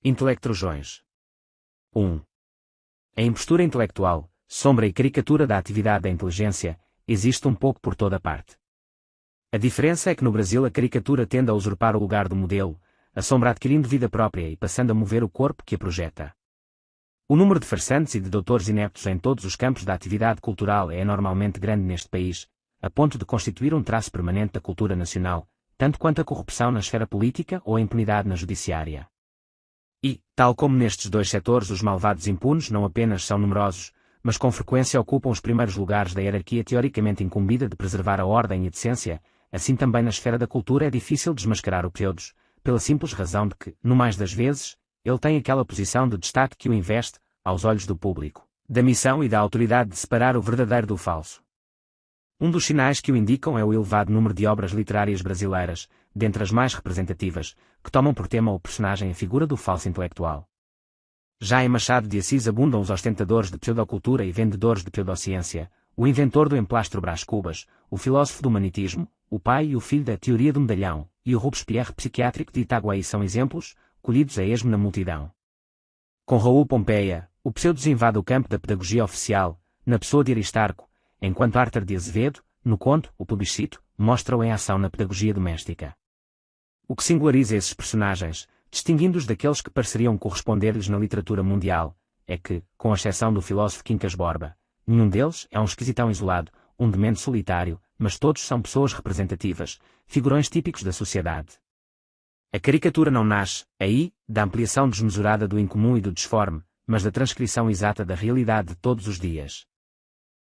Intelectrojões. 1. A impostura intelectual, sombra e caricatura da atividade da inteligência, existe um pouco por toda parte. A diferença é que no Brasil a caricatura tende a usurpar o lugar do modelo, a sombra adquirindo vida própria e passando a mover o corpo que a projeta. O número de farsantes e de doutores ineptos em todos os campos da atividade cultural é anormalmente grande neste país, a ponto de constituir um traço permanente da cultura nacional, tanto quanto a corrupção na esfera política ou a impunidade na judiciária. E, tal como nestes dois setores os malvados impunes não apenas são numerosos, mas com frequência ocupam os primeiros lugares da hierarquia teoricamente incumbida de preservar a ordem e a decência, assim também na esfera da cultura é difícil desmascarar o pseudos, pela simples razão de que, no mais das vezes, ele tem aquela posição de destaque que o investe, aos olhos do público, da missão e da autoridade de separar o verdadeiro do falso. Um dos sinais que o indicam é o elevado número de obras literárias brasileiras, dentre as mais representativas, que tomam por tema o personagem e a figura do falso intelectual. Já em Machado de Assis abundam os ostentadores de pseudocultura e vendedores de pseudociência, o inventor do emplastro Brás Cubas, o filósofo do humanitismo, o pai e o filho da teoria do medalhão, e o Robespierre psiquiátrico de Itaguaí são exemplos, colhidos a esmo na multidão. Com Raul Pompeia, o pseudos invade o campo da pedagogia oficial, na pessoa de Aristarco, enquanto Arthur de Azevedo, no conto, o plebiscito, mostra-o em ação na pedagogia doméstica. O que singulariza esses personagens, distinguindo-os daqueles que pareceriam corresponder-lhes na literatura mundial, é que, com exceção do filósofo Quincas Borba, nenhum deles é um esquisitão isolado, um demente solitário, mas todos são pessoas representativas, figurões típicos da sociedade. A caricatura não nasce, aí, da ampliação desmesurada do incomum e do disforme, mas da transcrição exata da realidade de todos os dias.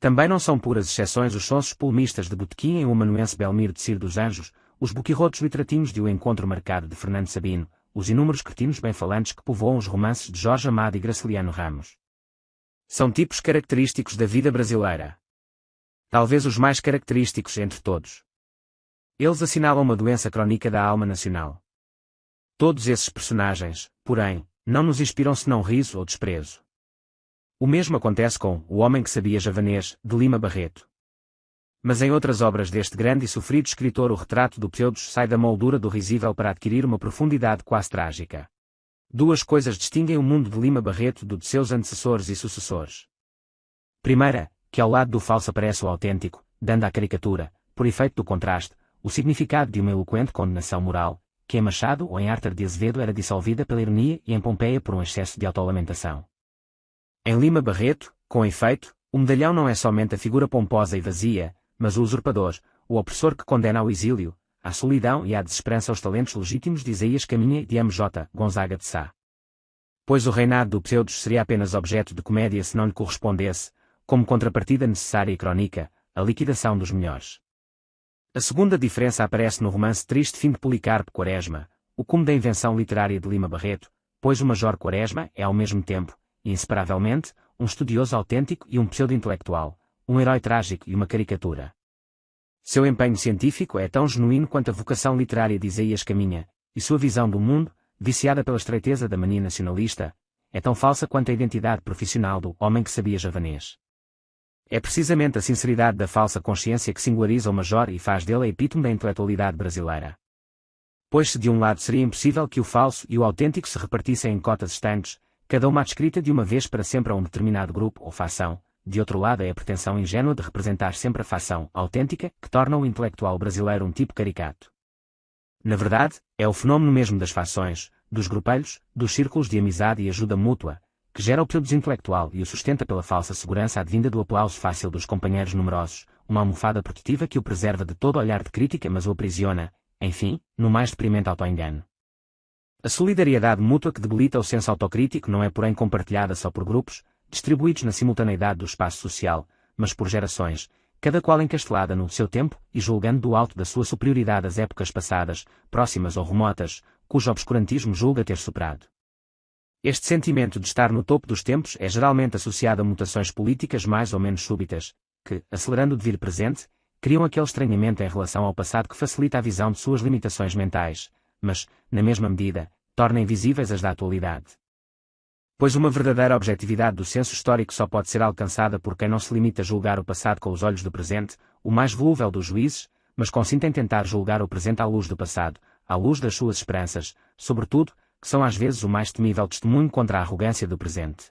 Também não são puras exceções os sonsos polemistas de Botequim em O Amanuense Belmiro de Ciro dos Anjos, os boquirrotos litratinhos de O Encontro Marcado de Fernando Sabino, os inúmeros cretinos bem-falantes que povoam os romances de Jorge Amado e Graciliano Ramos. São tipos característicos da vida brasileira. Talvez os mais característicos entre todos. Eles assinalam uma doença crónica da alma nacional. Todos esses personagens, porém, não nos inspiram senão riso ou desprezo. O mesmo acontece com O Homem que Sabia Javanês, de Lima Barreto. Mas em outras obras deste grande e sofrido escritor o retrato do pseudos sai da moldura do risível para adquirir uma profundidade quase trágica. Duas coisas distinguem o mundo de Lima Barreto do de seus antecessores e sucessores. Primeira, que ao lado do falso aparece o autêntico, dando à caricatura, por efeito do contraste, o significado de uma eloquente condenação moral, que em Machado ou em Arthur de Azevedo era dissolvida pela ironia e em Pompeia por um excesso de autolamentação. Em Lima Barreto, com efeito, o medalhão não é somente a figura pomposa e vazia, mas o usurpador, o opressor que condena ao exílio, à solidão e à desesperança os talentos legítimos de Isaías Caminha e de M.J. Gonzaga de Sá. Pois o reinado do pseudos seria apenas objeto de comédia se não lhe correspondesse, como contrapartida necessária e crónica, a liquidação dos melhores. A segunda diferença aparece no romance Triste Fim de Policarpo Quaresma, o cume da invenção literária de Lima Barreto, pois o Major Quaresma é ao mesmo tempo, e inseparavelmente, um estudioso autêntico e um pseudo-intelectual, um herói trágico e uma caricatura. Seu empenho científico é tão genuíno quanto a vocação literária de Isaías Caminha, e sua visão do mundo, viciada pela estreiteza da mania nacionalista, é tão falsa quanto a identidade profissional do Homem que Sabia Javanês. É precisamente a sinceridade da falsa consciência que singulariza o Major e faz dele a epítome da intelectualidade brasileira. Pois se de um lado seria impossível que o falso e o autêntico se repartissem em cotas estanques, cada uma adscrita de uma vez para sempre a um determinado grupo ou facção, de outro lado é a pretensão ingênua de representar sempre a facção autêntica que torna o intelectual brasileiro um tipo caricato. Na verdade, é o fenômeno mesmo das fações, dos grupelhos, dos círculos de amizade e ajuda mútua, que gera o pseudo intelectual e o sustenta pela falsa segurança advinda do aplauso fácil dos companheiros numerosos, uma almofada protetiva que o preserva de todo olhar de crítica mas o aprisiona, enfim, no mais deprimente autoengano. A solidariedade mútua que debilita o senso autocrítico não é porém compartilhada só por grupos, distribuídos na simultaneidade do espaço social, mas por gerações, cada qual encastelada no seu tempo e julgando do alto da sua superioridade as épocas passadas, próximas ou remotas, cujo obscurantismo julga ter superado. Este sentimento de estar no topo dos tempos é geralmente associado a mutações políticas mais ou menos súbitas, que, acelerando o devir presente, criam aquele estranhamento em relação ao passado que facilita a visão de suas limitações mentais, mas, na mesma medida, torna invisíveis as da atualidade. Pois uma verdadeira objetividade do senso histórico só pode ser alcançada por quem não se limita a julgar o passado com os olhos do presente, o mais volúvel dos juízes, mas consiste em tentar julgar o presente à luz do passado, à luz das suas esperanças, sobretudo, que são às vezes o mais temível testemunho contra a arrogância do presente.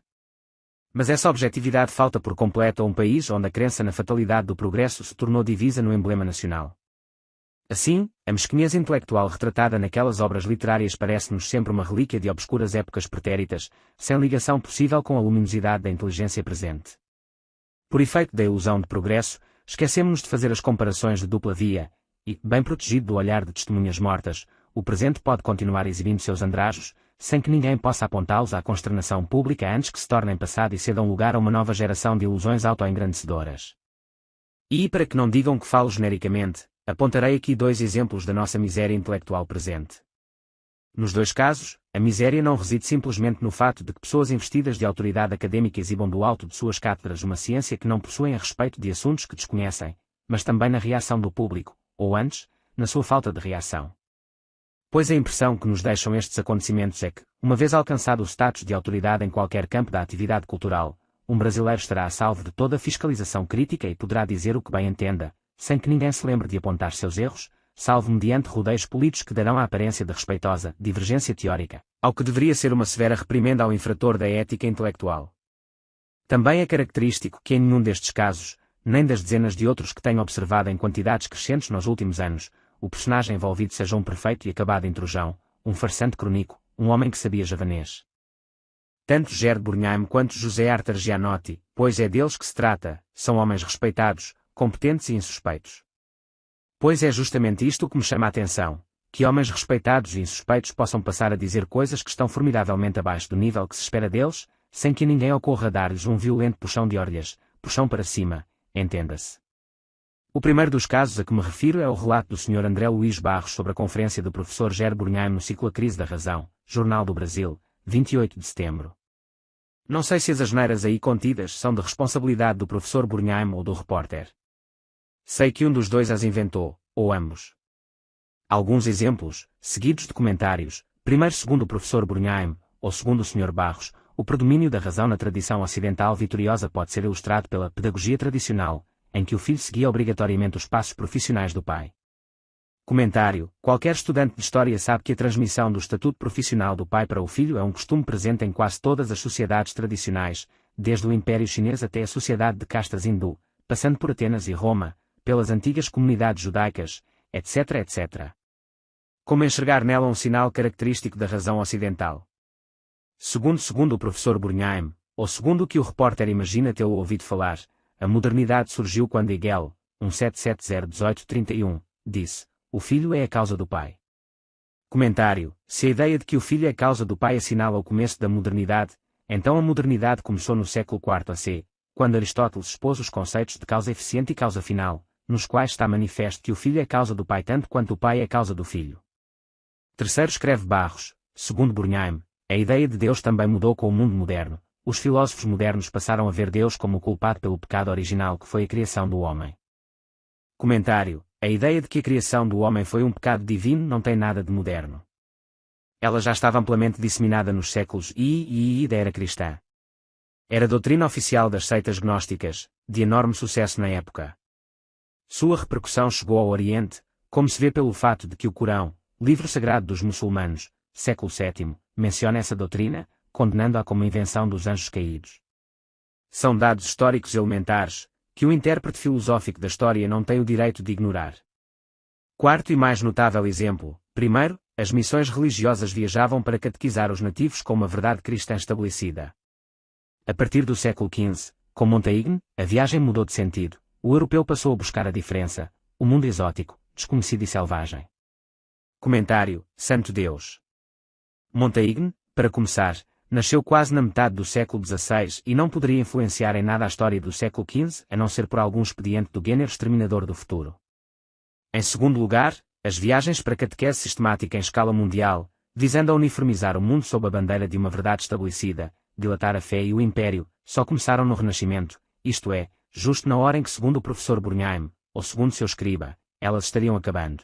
Mas essa objetividade falta por completo a um país onde a crença na fatalidade do progresso se tornou divisa no emblema nacional. Assim, a mesquinhez intelectual retratada naquelas obras literárias parece-nos sempre uma relíquia de obscuras épocas pretéritas, sem ligação possível com a luminosidade da inteligência presente. Por efeito da ilusão de progresso, esquecemos-nos de fazer as comparações de dupla via, e, bem protegido do olhar de testemunhas mortas, o presente pode continuar exibindo seus andrajos, sem que ninguém possa apontá-los à consternação pública antes que se tornem passado e cedam lugar a uma nova geração de ilusões autoengrandecedoras. E, para que não digam que falo genericamente, apontarei aqui 2 exemplos da nossa miséria intelectual presente. Nos 2 casos, a miséria não reside simplesmente no fato de que pessoas investidas de autoridade académica exibam do alto de suas cátedras uma ciência que não possuem a respeito de assuntos que desconhecem, mas também na reação do público, ou antes, na sua falta de reação. Pois a impressão que nos deixam estes acontecimentos é que, uma vez alcançado o status de autoridade em qualquer campo da atividade cultural, um brasileiro estará a salvo de toda fiscalização crítica e poderá dizer o que bem entenda, sem que ninguém se lembre de apontar seus erros, salvo mediante rodeios polidos que darão a aparência de respeitosa divergência teórica, ao que deveria ser uma severa reprimenda ao infrator da ética intelectual. Também é característico que em nenhum destes casos, nem das dezenas de outros que tenho observado em quantidades crescentes nos últimos anos, o personagem envolvido seja um perfeito e acabado intrujão, um farsante crônico, um homem que sabia javanês. Tanto Gerd Burnheim quanto José Arthur Gianotti, pois é deles que se trata, são homens respeitados, competentes e insuspeitos. Pois é justamente isto que me chama a atenção, que homens respeitados e insuspeitos possam passar a dizer coisas que estão formidavelmente abaixo do nível que se espera deles, sem que a ninguém ocorra dar-lhes um violento puxão de orelhas, puxão para cima, entenda-se. O primeiro dos casos a que me refiro é o relato do Sr. André Luís Barros sobre a conferência do professor Gerd Burnheim no ciclo A Crise da Razão, Jornal do Brasil, 28 de setembro. Não sei se as asneiras aí contidas são de responsabilidade do professor Burnheim ou do repórter. Sei que um dos 2 as inventou, ou ambos. Alguns exemplos, seguidos de comentários, primeiro segundo o professor Burnheim, ou segundo o Sr. Barros, o predomínio da razão na tradição ocidental vitoriosa pode ser ilustrado pela pedagogia tradicional, em que o filho seguia obrigatoriamente os passos profissionais do pai. Comentário: qualquer estudante de história sabe que a transmissão do estatuto profissional do pai para o filho é um costume presente em quase todas as sociedades tradicionais, desde o Império Chinês até a sociedade de castas hindu, passando por Atenas e Roma, pelas antigas comunidades judaicas, etc. etc. Como enxergar nela um sinal característico da razão ocidental? Segundo o professor Burnheim, ou segundo o que o repórter imagina tê-lo ouvido falar, a modernidade surgiu quando Hegel, 1770-1831, disse: o filho é a causa do pai. Comentário: se a ideia de que o filho é a causa do pai assinala o começo da modernidade, então a modernidade começou no século IV a.C., quando Aristóteles expôs os conceitos de causa eficiente e causa final, nos quais está manifesto que o filho é a causa do pai tanto quanto o pai é a causa do filho. Terceiro escreve Barros, segundo Burnheim, a ideia de Deus também mudou com o mundo moderno. Os filósofos modernos passaram a ver Deus como o culpado pelo pecado original que foi a criação do homem. Comentário: a ideia de que a criação do homem foi um pecado divino não tem nada de moderno. Ela já estava amplamente disseminada nos séculos I da era cristã. Era doutrina oficial das seitas gnósticas, de enorme sucesso na época. Sua repercussão chegou ao Oriente, como se vê pelo fato de que o Corão, livro sagrado dos muçulmanos, século VII, menciona essa doutrina, condenando-a como invenção dos anjos caídos. São dados históricos elementares, que o intérprete filosófico da história não tem o direito de ignorar. Quarto e mais notável exemplo: primeiro, as missões religiosas viajavam para catequizar os nativos com uma verdade cristã estabelecida. A partir do século XV, com Montaigne, a viagem mudou de sentido, o europeu passou a buscar a diferença, o mundo exótico, desconhecido e selvagem. Comentário: Santo Deus. Montaigne, para começar, nasceu quase na metade do século XVI e não poderia influenciar em nada a história do século XV, a não ser por algum expediente do gênero exterminador do futuro. Em segundo lugar, as viagens para catequese sistemática em escala mundial, visando a uniformizar o mundo sob a bandeira de uma verdade estabelecida, dilatar a fé e o império, só começaram no Renascimento, isto é, justo na hora em que, segundo o professor Burnheim, ou segundo seu escriba, elas estariam acabando.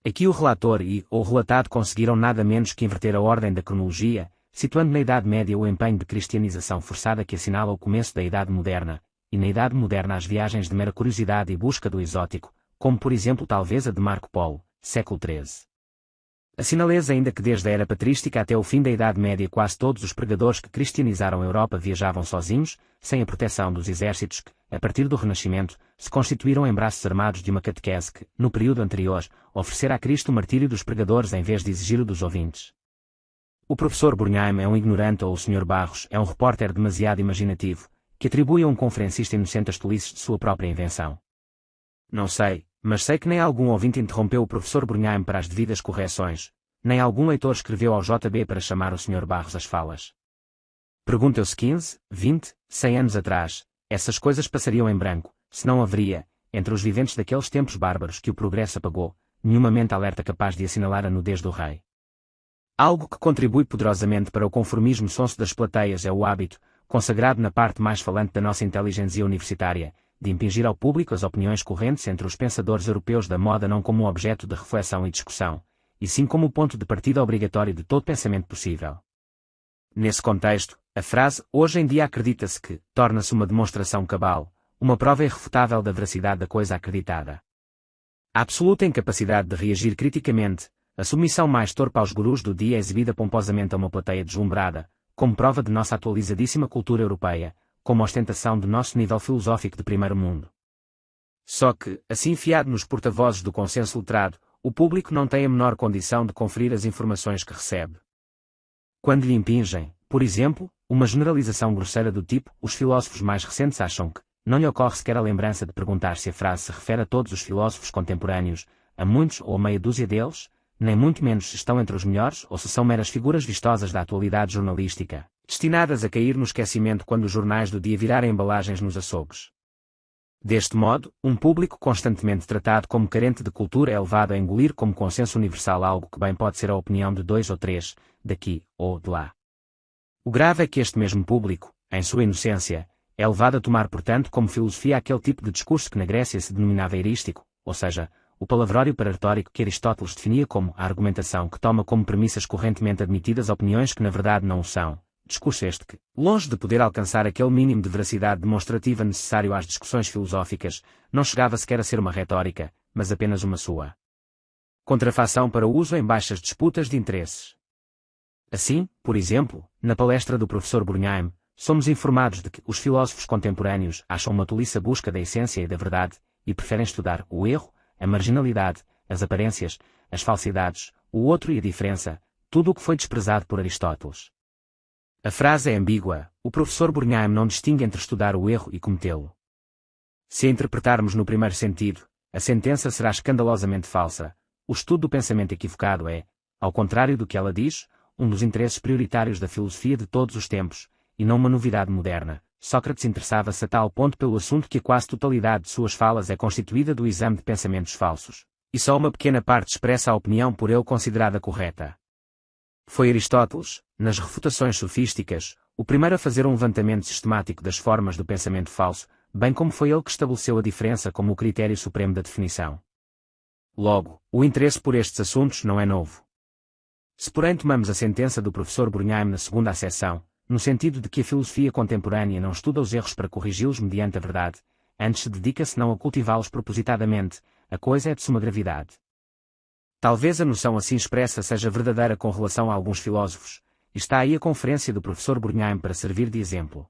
Aqui o relator ou relatado conseguiram nada menos que inverter a ordem da cronologia, situando na Idade Média o empenho de cristianização forçada que assinala o começo da Idade Moderna, e na Idade Moderna as viagens de mera curiosidade e busca do exótico, como por exemplo talvez a de Marco Polo, século XIII. Assinalemos ainda que desde a era patrística até o fim da Idade Média quase todos os pregadores que cristianizaram a Europa viajavam sozinhos, sem a proteção dos exércitos que, a partir do Renascimento, se constituíram em braços armados de uma catequese que, no período anterior, oferecera a Cristo o martírio dos pregadores em vez de exigir-o dos ouvintes. O professor Burnheim é um ignorante ou o Sr. Barros é um repórter demasiado imaginativo, que atribui a um conferencista inocente as tolices de sua própria invenção. Não sei, mas sei que nem algum ouvinte interrompeu o professor Burnheim para as devidas correções, nem algum leitor escreveu ao JB para chamar o Sr. Barros às falas. Pergunta-se 15, 20, 100 anos atrás, essas coisas passariam em branco, se não haveria, entre os viventes daqueles tempos bárbaros que o progresso apagou, nenhuma mente alerta capaz de assinalar a nudez do rei. Algo que contribui poderosamente para o conformismo sonso das plateias é o hábito, consagrado na parte mais falante da nossa inteligência universitária, de impingir ao público as opiniões correntes entre os pensadores europeus da moda não como objeto de reflexão e discussão, e sim como o ponto de partida obrigatório de todo pensamento possível. Nesse contexto, a frase "hoje em dia acredita-se que" torna-se uma demonstração cabal, uma prova irrefutável da veracidade da coisa acreditada. A absoluta incapacidade de reagir criticamente, a submissão mais torpe aos gurus do dia é exibida pomposamente a uma plateia deslumbrada, como prova de nossa atualizadíssima cultura europeia, como ostentação do nosso nível filosófico de primeiro mundo. Só que, assim fiado nos porta-vozes do consenso letrado, o público não tem a menor condição de conferir as informações que recebe. Quando lhe impingem, por exemplo, uma generalização grosseira do tipo, os filósofos mais recentes acham que, não lhe ocorre sequer a lembrança de perguntar se a frase se refere a todos os filósofos contemporâneos, a muitos ou a meia dúzia deles, nem muito menos se estão entre os melhores ou se são meras figuras vistosas da atualidade jornalística, destinadas a cair no esquecimento quando os jornais do dia virarem embalagens nos açougues. Deste modo, um público constantemente tratado como carente de cultura é levado a engolir como consenso universal algo que bem pode ser a opinião de 2 ou 3, daqui ou de lá. O grave é que este mesmo público, em sua inocência, é levado a tomar portanto como filosofia aquele tipo de discurso que na Grécia se denominava erístico, ou seja, o palavrório pararetórico que Aristóteles definia como a argumentação que toma como premissas correntemente admitidas opiniões que na verdade não o são. Discurso este que, longe de poder alcançar aquele mínimo de veracidade demonstrativa necessário às discussões filosóficas, não chegava sequer a ser uma retórica, mas apenas uma sua contrafação para o uso em baixas disputas de interesses. Assim, por exemplo, na palestra do professor Burnheim, somos informados de que os filósofos contemporâneos acham uma tolice a busca da essência e da verdade, e preferem estudar o erro, a marginalidade, as aparências, as falsidades, o outro e a diferença, tudo o que foi desprezado por Aristóteles. A frase é ambígua, o professor Burnheim não distingue entre estudar o erro e cometê-lo. Se a interpretarmos no primeiro sentido, a sentença será escandalosamente falsa. O estudo do pensamento equivocado é, ao contrário do que ela diz, um dos interesses prioritários da filosofia de todos os tempos, e não uma novidade moderna. Sócrates interessava-se a tal ponto pelo assunto que a quase totalidade de suas falas é constituída do exame de pensamentos falsos, e só uma pequena parte expressa a opinião por ele considerada correta. Foi Aristóteles, nas refutações sofísticas, o primeiro a fazer um levantamento sistemático das formas do pensamento falso, bem como foi ele que estabeleceu a diferença como o critério supremo da definição. Logo, o interesse por estes assuntos não é novo. Se porém tomamos a sentença do professor Burnheim na segunda acessão, no sentido de que a filosofia contemporânea não estuda os erros para corrigi-los mediante a verdade, antes se dedica-se não a cultivá-los propositadamente, a coisa é de suma gravidade. Talvez a noção assim expressa seja verdadeira com relação a alguns filósofos, e está aí a conferência do professor Burnheim para servir de exemplo.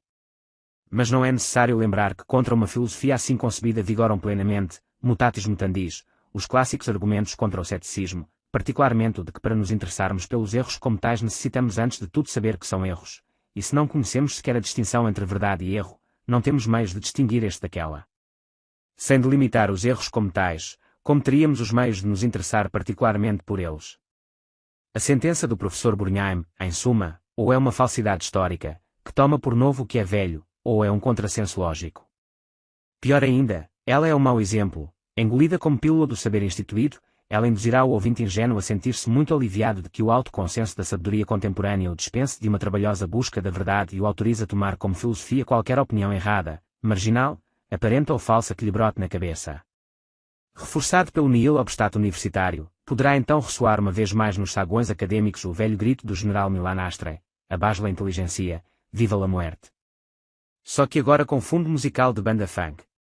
Mas não é necessário lembrar que contra uma filosofia assim concebida vigoram plenamente, mutatis mutandis, os clássicos argumentos contra o ceticismo, particularmente o de que para nos interessarmos pelos erros como tais necessitamos antes de tudo saber que são erros, e se não conhecemos sequer a distinção entre verdade e erro, não temos meios de distinguir este daquela. Sem delimitar os erros como tais, como teríamos os meios de nos interessar particularmente por eles? A sentença do professor Burnheim, em suma, ou é uma falsidade histórica, que toma por novo o que é velho, ou é um contrassenso lógico. Pior ainda, ela é um mau exemplo, engolida como pílula do saber instituído, ela induzirá o ouvinte ingênuo a sentir-se muito aliviado de que o alto consenso da sabedoria contemporânea o dispense de uma trabalhosa busca da verdade e o autoriza a tomar como filosofia qualquer opinião errada, marginal, aparente ou falsa que lhe brote na cabeça. Reforçado pelo nihil obstato universitário, poderá então ressoar uma vez mais nos saguões acadêmicos o velho grito do general Milanastre, abaixo la inteligência, viva la muerte. Só que agora com fundo musical de banda funk.